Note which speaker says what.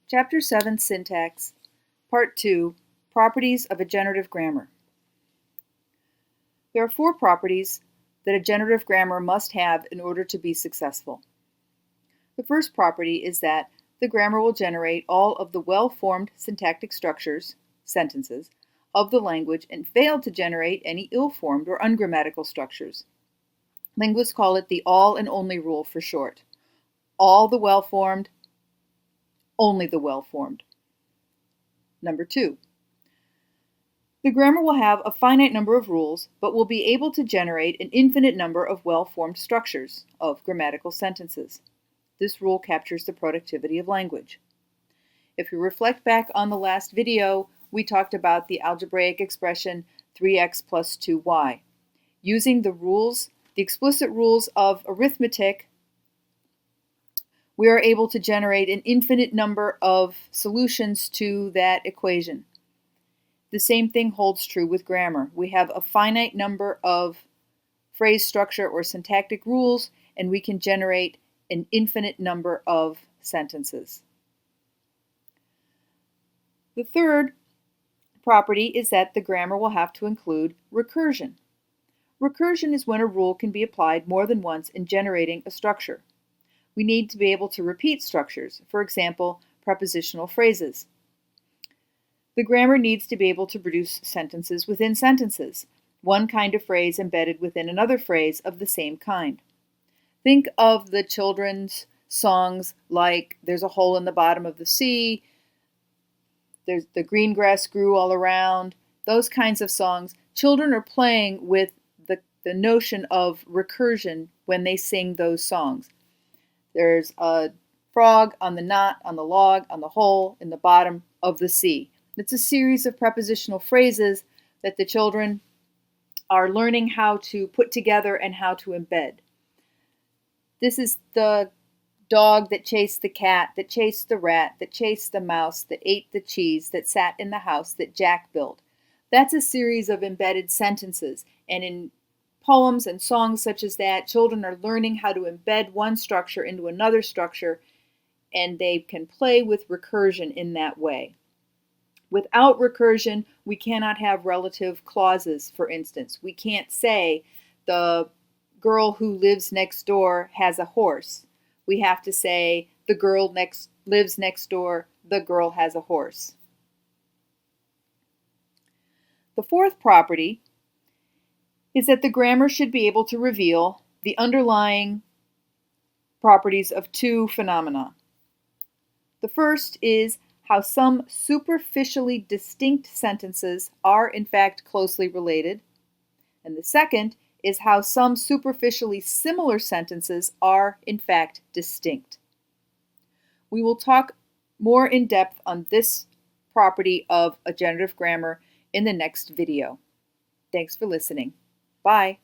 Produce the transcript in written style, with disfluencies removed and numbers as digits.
Speaker 1: Chapter 7, Syntax, Part 2, Properties of a Generative Grammar. There are 4 properties that a generative grammar must have in order to be successful. The first property is that the grammar will generate all of the well-formed syntactic structures, sentences, of the language and fail to generate any ill-formed or ungrammatical structures. Linguists call it the all and only rule for short. All the well-formed, only the well-formed. Number 2. The grammar will have a finite number of rules, but will be able to generate an infinite number of well-formed structures of grammatical sentences. This rule captures the productivity of language. If you reflect back on the last video, we talked about the algebraic expression 3x plus 2y. Using the explicit rules of arithmetic, we are able to generate an infinite number of solutions to that equation. The same thing holds true with grammar. We have a finite number of phrase structure or syntactic rules, and we can generate an infinite number of sentences. The third property is that the grammar will have to include recursion. Recursion is when a rule can be applied more than once in generating a structure. We need to be able to repeat structures, for example, prepositional phrases. The grammar needs to be able to produce sentences within sentences, one kind of phrase embedded within another phrase of the same kind. Think of the children's songs like "There's a hole in the bottom of the sea," "There's the green grass grew all around," those kinds of songs. Children are playing with the notion of recursion when they sing those songs. There's a frog on the knot, on the log, on the hole, in the bottom of the sea. It's a series of prepositional phrases that the children are learning how to put together and how to embed. This is the dog that chased the cat, that chased the rat, that chased the mouse, that ate the cheese, that sat in the house that Jack built. That's a series of embedded sentences. And in poems and songs such as that, children are learning how to embed one structure into another structure, and they can play with recursion in that way. Without recursion, we cannot have relative clauses, for instance. We can't say the girl who lives next door has a horse. We have to say the girl lives next door, the girl has a horse. The fourth property is that the grammar should be able to reveal the underlying properties of 2 phenomena. The first is how some superficially distinct sentences are in fact closely related, and the second is how some superficially similar sentences are in fact distinct. We will talk more in depth on this property of a generative grammar in the next video. Thanks for listening. Bye.